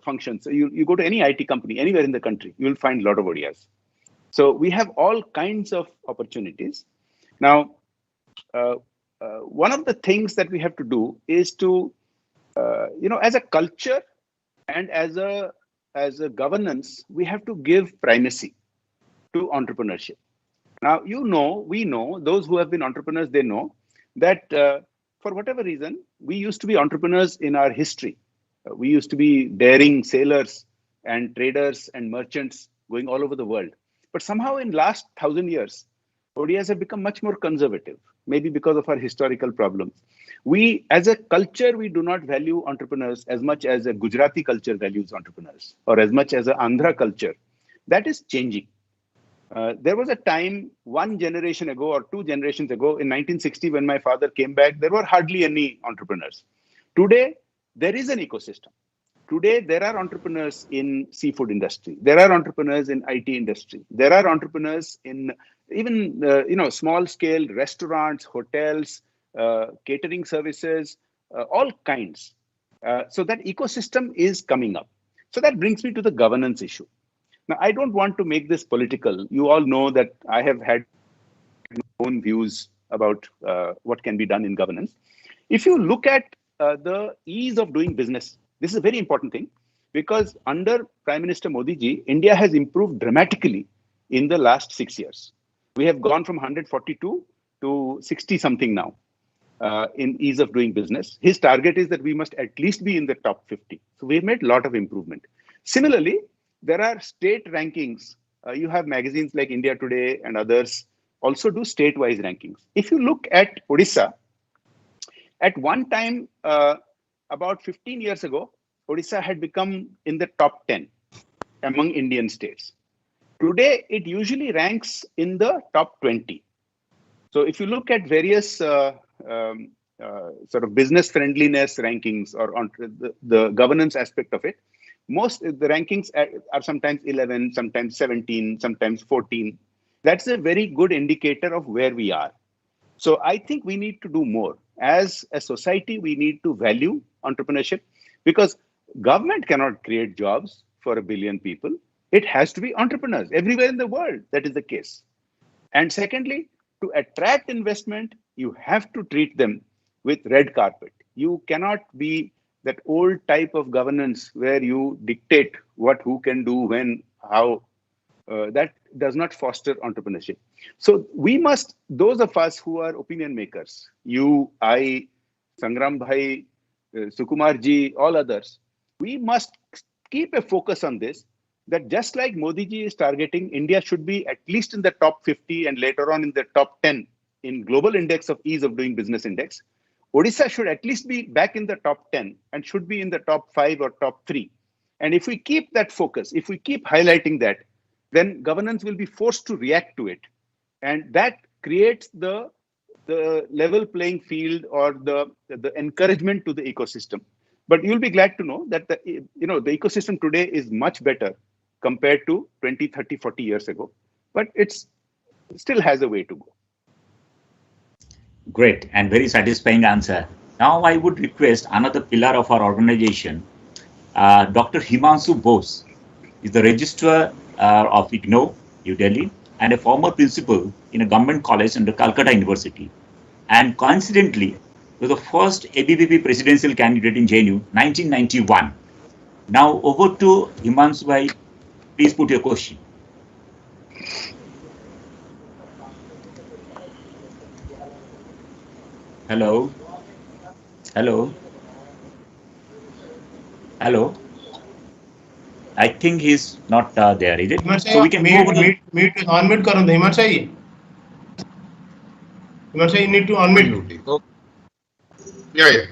B: functions. So you go to any IT company anywhere in the country, you will find a lot of ODIs. So we have all kinds of opportunities. Now, one of the things that we have to do is to, as a culture and as a governance, we have to give primacy to entrepreneurship. Now, we know, those who have been entrepreneurs, they know that for whatever reason, we used to be entrepreneurs in our history. We used to be daring sailors and traders and merchants going all over the world. But somehow in last 1,000 years, ODIs have become much more conservative, maybe because of our historical problems. We, as a culture, we do not value entrepreneurs as much as a Gujarati culture values entrepreneurs, or as much as an Andhra culture. That is changing. There was a time, one generation ago or two generations ago, in 1960, when my father came back, there were hardly any entrepreneurs. Today, there is an ecosystem. Today, there are entrepreneurs in seafood industry. There are entrepreneurs in IT industry. There are entrepreneurs in even small scale restaurants, hotels, catering services, all kinds. So that ecosystem is coming up. So that brings me to the governance issue. Now, I don't want to make this political. You all know that I have had my own views about what can be done in governance. If you look at the ease of doing business, this is a very important thing, because under Prime Minister Modi ji, India has improved dramatically in the last 6 years. We have gone from 142 to 60 something now in ease of doing business. His target is that we must at least be in the top 50. So we've made a lot of improvement. Similarly, there are state rankings. You have magazines like India Today and others also do state-wise rankings. If you look at Odisha, at one time, about 15 years ago, Odisha had become in the top 10 among Indian states. Today, it usually ranks in the top 20. So if you look at various sort of business friendliness rankings or on the governance aspect of it, most the rankings are sometimes 11, sometimes 17, sometimes 14. That's a very good indicator of where we are. So I think we need to do more. As a society, we need to value entrepreneurship, because government cannot create jobs for 1 billion people. It has to be entrepreneurs everywhere in the world. That is the case. And secondly, to attract investment, you have to treat them with red carpet. You cannot be that old type of governance where you dictate what, who can do, when, how. That does not foster entrepreneurship. So we must, those of us who are opinion makers, you, I, Sangram Bhai, Sukumar ji, all others, we must keep a focus on this, that just like Modi ji is targeting, India should be at least in the top 50 and later on in the top 10 in global index of ease of doing business index. Odisha should at least be back in the top 10 and should be in the top 5 or top 3. And if we keep that focus, if we keep highlighting that, then governance will be forced to react to it. And that creates the level playing field or the encouragement to the ecosystem. But you'll be glad to know that the ecosystem today is much better compared to 20, 30, 40 years ago. But it still has a way to go.
C: Great and very satisfying answer. Now I would request another pillar of our organization, Dr. Himanshu Bose is the registrar of IGNOU, New Delhi, and a former principal in a government college under Calcutta University. And coincidentally, was the first ABVP presidential candidate in JNU, 1991. Now over to Himanshu Bhai. Please put your question. Hello. Hello. Hello. I think he's not there, is it? So we can move on.
A: Unmute करो हिमांशु जी. Himanshu, you need to unmute.
G: Okay. Yeah.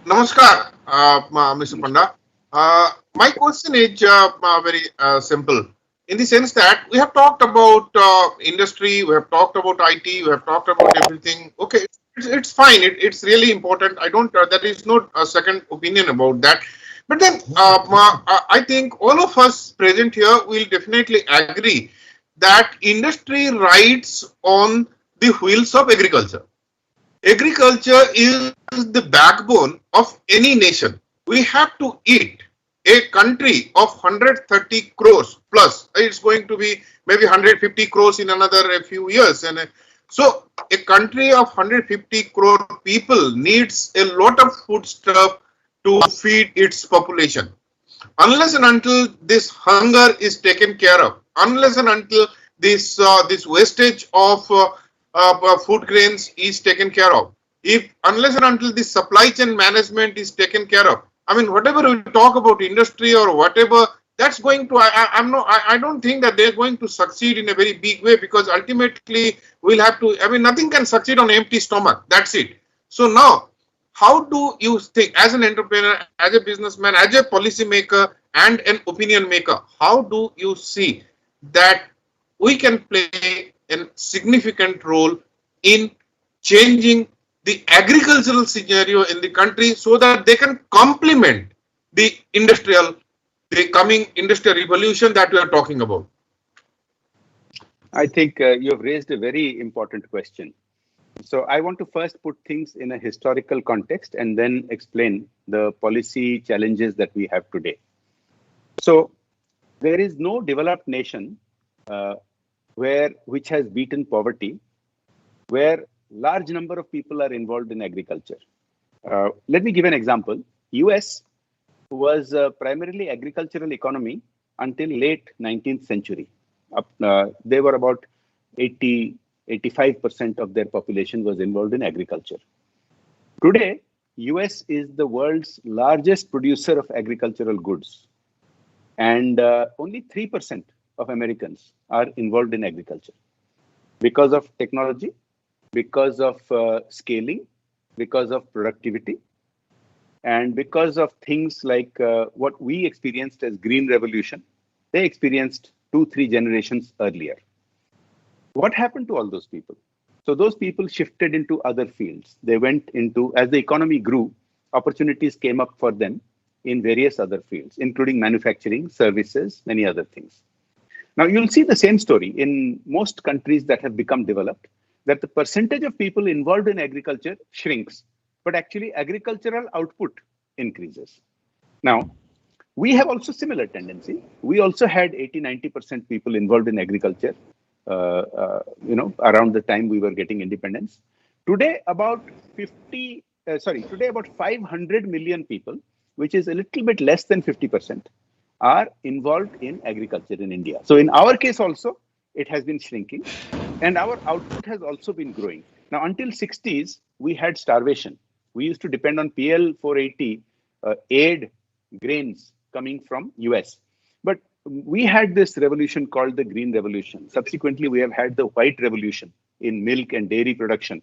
G: Namaskar, Mr. Panda. My question is very simple. in the sense that we have talked about industry, we have talked about IT, we have talked about everything. Okay, it's fine. It's really important. I don't. There is no second opinion about that. But then I think all of us present here will definitely agree that industry rides on the wheels of agriculture. Agriculture is the backbone of any nation. We have to eat. A country of 130 crores plus, it's going to be maybe 150 crores in another a few years. And so a country of 150 crore people needs a lot of foodstuff to feed its population. Unless and until this hunger is taken care of, unless and until this wastage of food grains is taken care of, if unless and until the supply chain management is taken care of, I mean, whatever we talk about industry or whatever, that's going to, I don't think that they're going to succeed in a very big way, because ultimately we'll have to, I mean, nothing can succeed on empty stomach. That's it. So now, how do you think as an entrepreneur, as a businessman, as a policy maker and an opinion maker, how do you see that we can play a significant role in changing the agricultural scenario in the country so that they can complement the coming industrial revolution that we are talking about?
B: I think you have raised a very important question. So I want to first put things in a historical context and then explain the policy challenges that we have today. So there is no developed nation which has beaten poverty, where large number of people are involved in agriculture. Let me give an example. US was a primarily agricultural economy until late 19th century. They were about 85% of their population was involved in agriculture. Today, US is the world's largest producer of agricultural goods. And only 3% of Americans are involved in agriculture because of technology, because of scaling, because of productivity, and because of things like what we experienced as green revolution. They experienced 2-3 generations earlier. What happened to all those people? So those people shifted into other fields. They went into, as the economy grew, opportunities came up for them in various other fields, including manufacturing, services, many other things. Now you'll see the same story in most countries that have become developed, that the percentage of people involved in agriculture shrinks, but actually agricultural output increases. Now, we have also similar tendency. We also had 80-90% people involved in agriculture, around the time we were getting independence. Today, about 500 million people, which is a little bit less than 50%, are involved in agriculture in India. So in our case also, it has been shrinking, and our output has also been growing. Now, until 60s, we had starvation. We used to depend on PL 480 aid grains coming from US. But we had this revolution called the Green Revolution. Subsequently, we have had the White Revolution in milk and dairy production.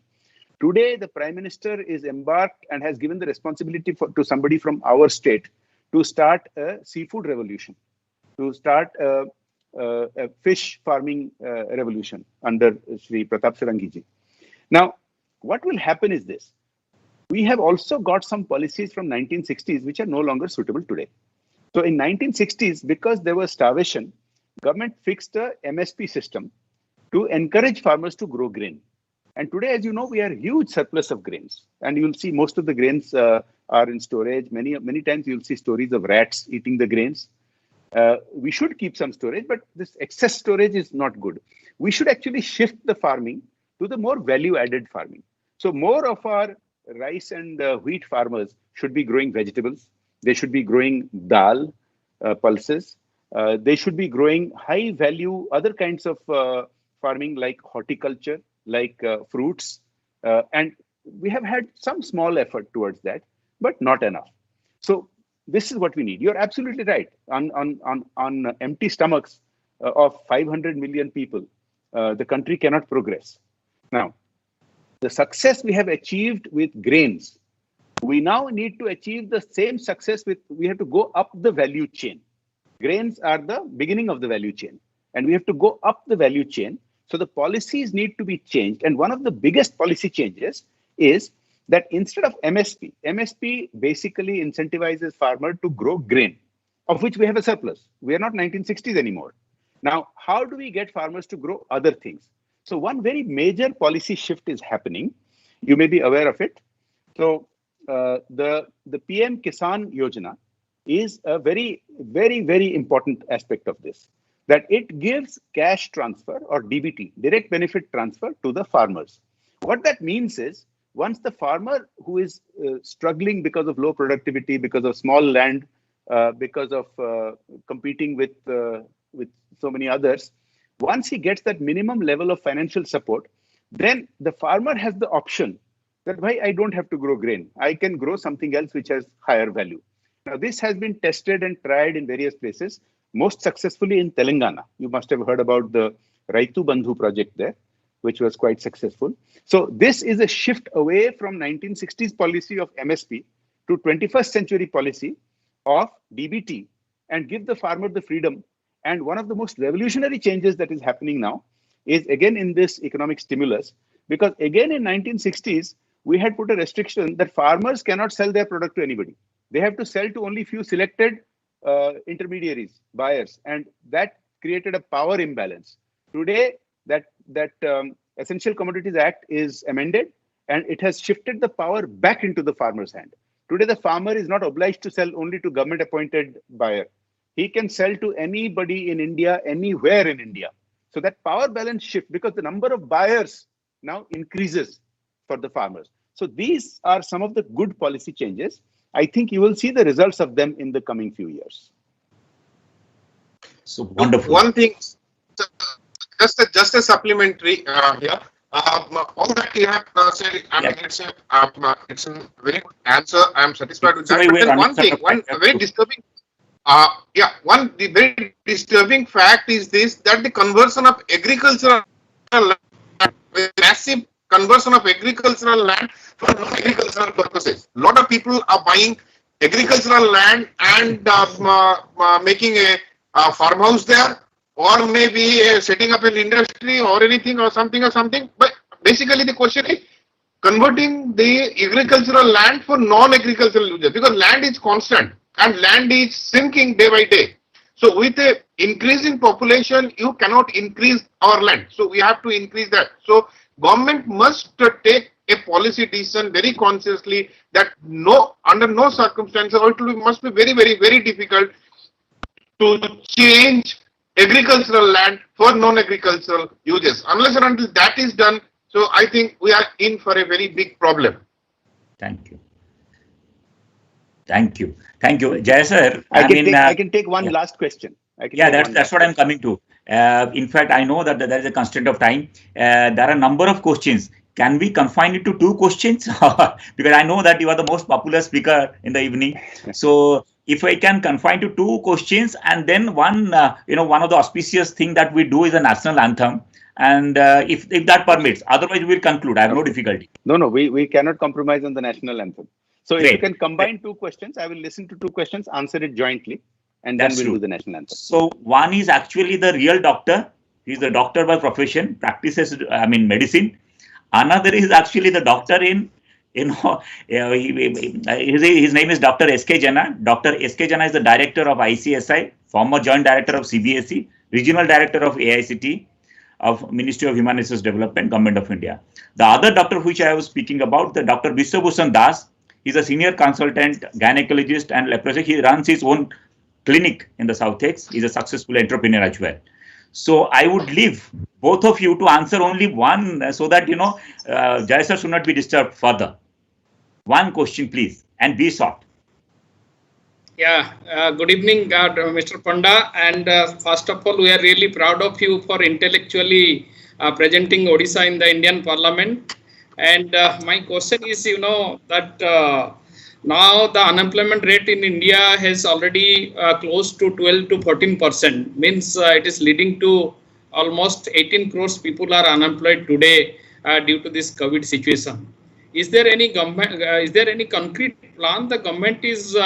B: Today, the Prime Minister is embarked and has given the responsibility to somebody from our state to start a seafood revolution, to start a fish farming revolution under Shri Pratap Sarangiji. Now, what will happen is this. We have also got some policies from 1960s which are no longer suitable today. So in 1960s, because there was starvation, government fixed a MSP system to encourage farmers to grow grain. And today, as you know, we are huge surplus of grains. And you'll see most of the grains are in storage. Many times you'll see stories of rats eating the grains. We should keep some storage, but this excess storage is not good. We should actually shift the farming to the more value-added farming. So more of our rice and wheat farmers should be growing vegetables. They should be growing dal, pulses. They should be growing high-value other kinds of farming like horticulture, like fruits. And we have had some small effort towards that, but not enough. So this is what we need. You're absolutely right. On empty stomachs of 500 million people, the country cannot progress. Now, the success we have achieved with grains, we now need to achieve the same success we have to go up the value chain. Grains are the beginning of the value chain. and we have to go up the value chain. So the policies need to be changed. And one of the biggest policy changes is that instead of MSP basically incentivizes farmer to grow grain, of which we have a surplus. We are not 1960s anymore. Now, how do we get farmers to grow other things? So one very major policy shift is happening. You may be aware of it. So the PM Kisan Yojana is a very, very, very important aspect of this, that it gives cash transfer or DBT, direct benefit transfer, to the farmers. What that means is, once the farmer who is struggling because of low productivity, because of small land, because of competing with so many others, once he gets that minimum level of financial support, then the farmer has the option that, why I don't have to grow grain. I can grow something else which has higher value. Now, this has been tested and tried in various places, most successfully in Telangana. You must have heard about the Raitu Bandhu project there, which was quite successful. So this is a shift away from 1960s policy of MSP to 21st century policy of DBT, and give the farmer the freedom. And one of the most revolutionary changes that is happening now is again in this economic stimulus, because again in 1960s, we had put a restriction that farmers cannot sell their product to anybody. They have to sell to only few selected intermediaries, buyers, and that created a power imbalance. Today, that Essential Commodities Act is amended, and it has shifted the power back into the farmer's hand. Today, the farmer is not obliged to sell only to government-appointed buyer. He can sell to anybody in India, anywhere in India. So that power balance shift, because the number of buyers now increases for the farmers. So these are some of the good policy changes. I think you will see the results of them in the coming few years.
C: So wonderful.
G: One thing, just a supplementary here. All that you have said, I mean, it's a very good answer. I am satisfied with that. But then one thing, very disturbing. The very disturbing fact is this: that the conversion of agricultural land, massive conversion of agricultural land for non-agricultural purposes. A lot of people are buying agricultural land and making a farmhouse there, or maybe setting up an industry or anything or something. But basically the question is converting the agricultural land for non-agricultural uses, because land is constant and land is sinking day by day. So with a increase in population, you cannot increase our land. So we have to increase that. So government must take a policy decision very consciously that under no circumstances, or it must be very, very, very difficult to change agricultural land for non-agricultural uses. Unless and until that is done, so I think we are in for a very big problem.
C: Thank you. Thank you, Jay sir.
B: I can take one last question.
C: That's what I'm coming to. In fact, I know that there is a constraint of time. There are a number of questions. Can we confine it to 2 questions? Because I know that you are the most popular speaker in the evening. So if I can confine to 2 questions, and then one of the auspicious thing that we do is a national anthem. And if that permits, otherwise we will conclude. I have no difficulty.
B: No, we cannot compromise on the national anthem. So if you can combine 2 questions, I will listen to 2 questions, answer it jointly, and then we'll do the national anthem.
C: So one is actually the real doctor. He's a doctor by profession, practices medicine. Another is actually the doctor his name is Dr. S.K. Jana. Dr. S.K. Jana is the director of ICSI, former joint director of CBSE, regional director of AICT, of Ministry of Human Resource Development, Government of India. The other doctor which I was speaking about, the Dr. Biswabhushan Das, he's a senior consultant, gynecologist and leprosy. He runs his own clinic in the South Ex. He's a successful entrepreneur as well. So I would leave both of you to answer only one, so that Jay sir should not be disturbed further. One question, please, and be short.
E: Yeah, good evening, Mr. Panda. And first of all, we are really proud of you for intellectually presenting Odisha in the Indian Parliament. And my question is, that now the unemployment rate in India has already close to 12 to 14%. Means it is leading to almost 18 crores people are unemployed today due to this COVID situation. Is there any concrete plan the government is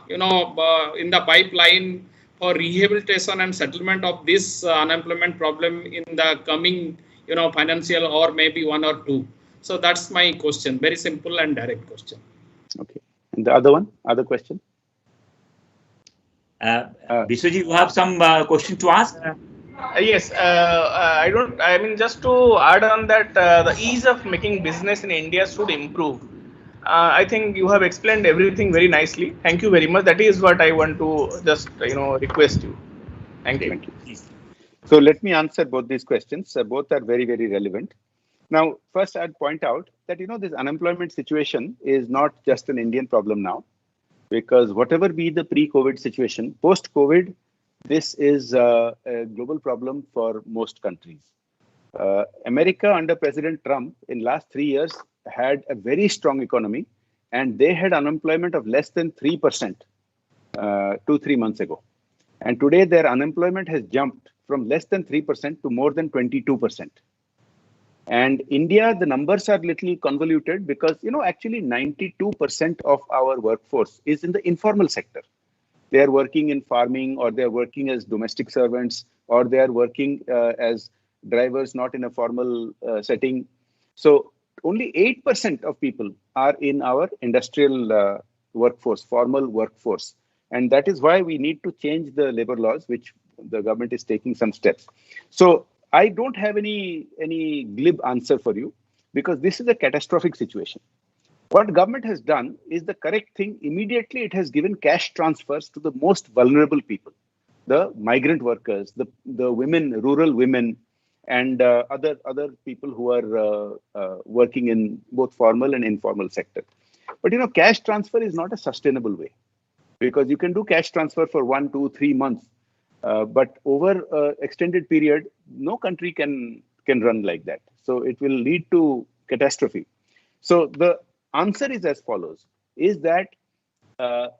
E: in the pipeline
H: for rehabilitation and settlement of this unemployment problem in the coming, financial or maybe 1 or 2? So that's my question. Very simple and direct question.
B: Okay. And the other question?
C: Biswaji, you have some question to ask?
I: Yes, I mean, just to add on that, the ease of making business in India should improve. I think you have explained everything very nicely. Thank you very much. That is what I want to just, request you. Thank you.
B: Thank you. So let me answer both these questions. Both are very, very relevant. Now, first, I'd point out that, this unemployment situation is not just an Indian problem now, because whatever be the pre-COVID situation, post-COVID, this is a global problem for most countries. America under President Trump in last 3 years had a very strong economy, and they had unemployment of less than 3% 2-3 months ago. And today their unemployment has jumped from less than 3% to more than 22%. And India, the numbers are little convoluted because, actually 92% of our workforce is in the informal sector. They are working in farming, or they are working as domestic servants, or they are working as drivers, not in a formal setting. So only 8% of people are in our industrial workforce, formal workforce. And that is why we need to change the labor laws, which the government is taking some steps. So I don't have any glib answer for you, because this is a catastrophic situation. What government has done is the correct thing. Immediately, it has given cash transfers to the most vulnerable people, the migrant workers, the women, rural women, and other people who are working in both formal and informal sector. But cash transfer is not a sustainable way, because you can do cash transfer for 1, 2, 3 months, but over extended period, no country can run like that. So it will lead to catastrophe. So the answer is as follows: is that the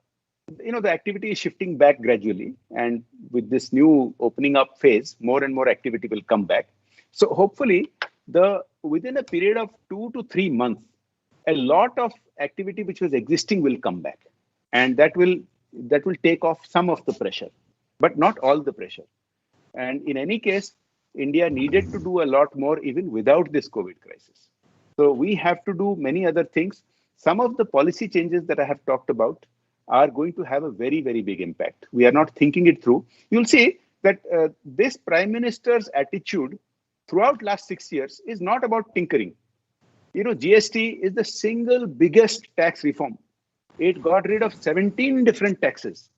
B: activity is shifting back gradually, and with this new opening up phase, more and more activity will come back. So hopefully, within a period of 2 to 3 months, a lot of activity which was existing will come back, and that will take off some of the pressure, but not all the pressure. And in any case, India needed to do a lot more even without this COVID crisis. So we have to do many other things. Some of the policy changes that I have talked about are going to have a very, very big impact. We are not thinking it through. You'll see that this Prime Minister's attitude throughout last 6 years is not about tinkering. GST is the single biggest tax reform. It got rid of 17 different taxes.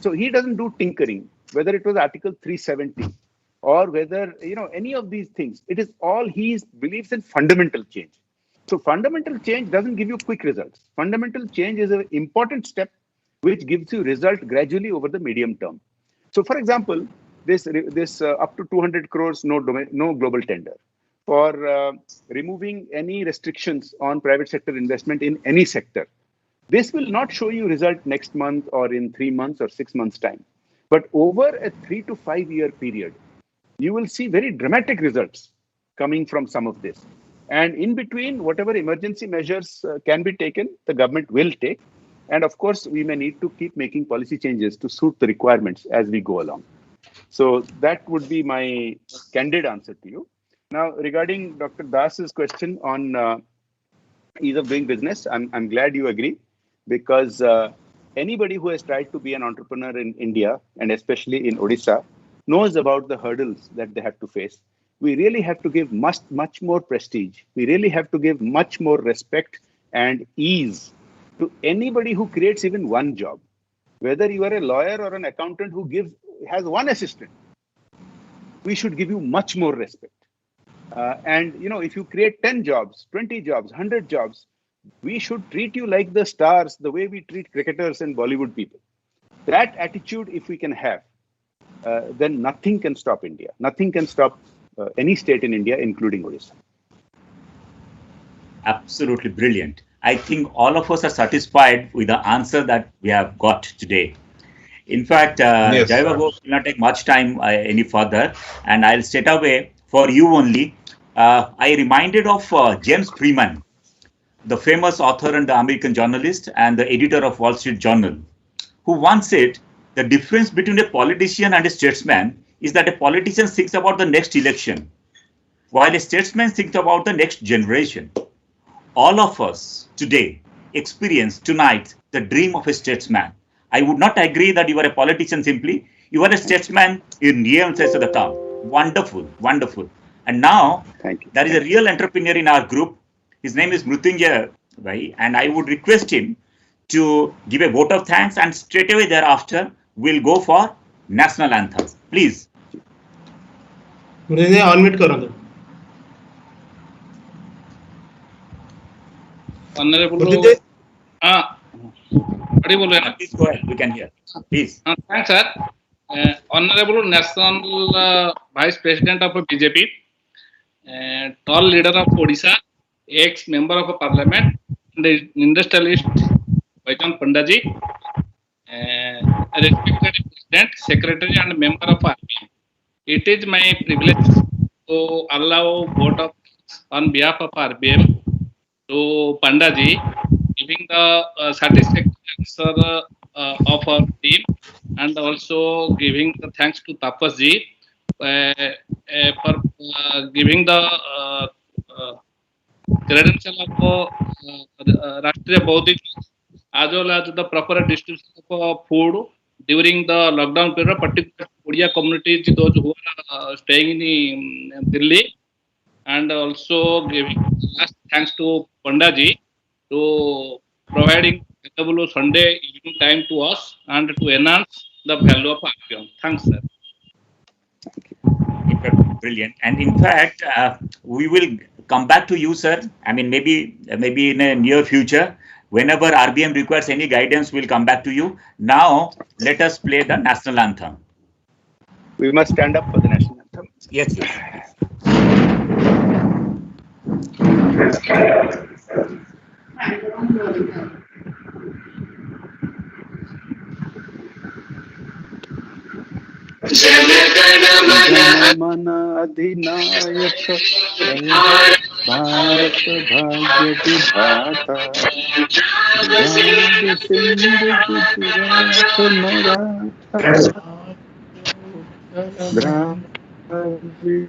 B: So he doesn't do tinkering, whether it was Article 370 or whether, any of these things. It is all he believes in fundamental change. So fundamental change doesn't give you quick results. Fundamental change is an important step which gives you result gradually over the medium term. So for example, this up to 200 crores, no global tender, for removing any restrictions on private sector investment in any sector. This will not show you result next month or in 3 months or 6 months time. But over a 3 to 5 year period, you will see very dramatic results coming from some of this. And in between, whatever emergency measures can be taken, the government will take. And of course, we may need to keep making policy changes to suit the requirements as we go along. So that would be my candid answer to you. Now, regarding Dr. Das's question on ease of doing business, I'm glad you agree, because anybody who has tried to be an entrepreneur in India, and especially in Odisha, knows about the hurdles that they have to face. We really have to give much more prestige. We really have to give much more respect and ease to anybody who creates even one job. Whether you are a lawyer or an accountant who has one assistant, we should give you much more respect. And if you create 10 jobs, 20 jobs, 100 jobs, we should treat you like the stars, the way we treat cricketers and Bollywood people. That attitude, if we can have, then nothing can stop India. Nothing can stop any state in India, including Odisha.
C: Absolutely brilliant. I think all of us are satisfied with the answer that we have got today. In fact,
G: Yes,
C: Jaiva will not take much time any further, and I'll straight away for you only. I reminded of James Freeman, the famous author and the American journalist and the editor of Wall Street Journal, who once said the difference between a politician and a statesman is that a politician thinks about the next election, while a statesman thinks about the next generation. All of us today experience tonight the dream of a statesman. I would not agree that you are a politician simply. You are a statesman in real sense of the term. Wonderful, wonderful. And now there is a real entrepreneur in our group. His name is Mrutyunjay Bhai, and I would request him to give a vote of thanks, and straight away thereafter we'll go for national anthems. Please.
A: Mrityunjay unmute करो तो.
J: Honorable,
A: Mrityunjay.
C: Please go ahead. We can hear. Please.
J: Thanks, sir. Honorable National Vice President of BJP, tall leader of Odisha, ex-member of Parliament, and the Industrialist Baijayant Panda ji, respected President, Secretary, and member of RBM. It is my privilege to allow vote of on behalf of RBM to Panda ji, giving the satisfactory answer of our team, and also giving the thanks to Tapas ji for giving the credential of Rashtriya Boudhik, as well as the proper distribution of food during the lockdown period, particularly Odia communities, those who are staying in Delhi, and also giving last thanks to Panda ji to providing available Sunday evening time to us and to enhance the value of RPM. Thanks, sir.
C: Brilliant. And in fact, we will come back to you, sir. I mean, maybe in a near future, whenever RBM requires any guidance, we'll come back to you. Now, let us play the national anthem.
B: We must stand up for the national anthem.
C: Yes, yes.
B: मन अधिनायक भारत भाग्य विधाता Sindhu Gujarat Maratha Dravida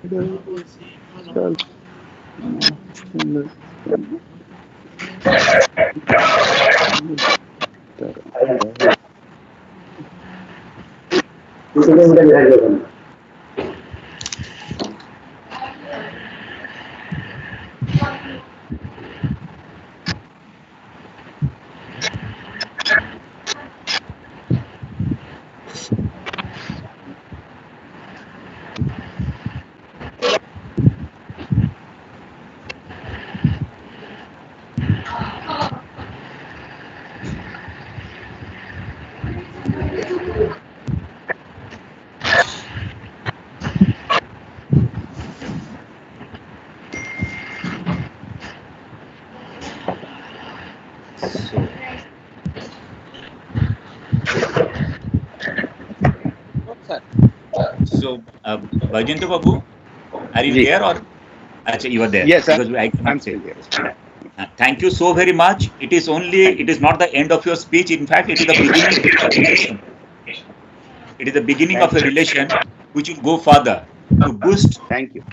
C: So, Baijayant Babu, are you there or? Achha, you are there.
B: Yes,
C: because
B: I'm still here.
C: Thank you so very much. It is not the end of your speech. In fact, it is the beginning of a relation. It is the beginning of a relation which will go further. To boost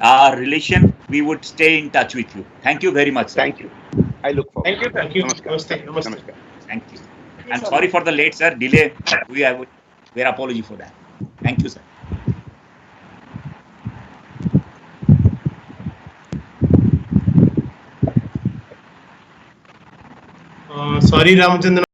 C: our relation, we would stay in touch with you. Thank you very much, sir.
B: Thank you. I look forward.
A: Thank you. Thank you.
B: Namaskar.
A: Namaste.
C: Thank you. And sorry for the late, sir, delay. We are apology for that. Thank you, sir.
A: Sorry, Ramachandran.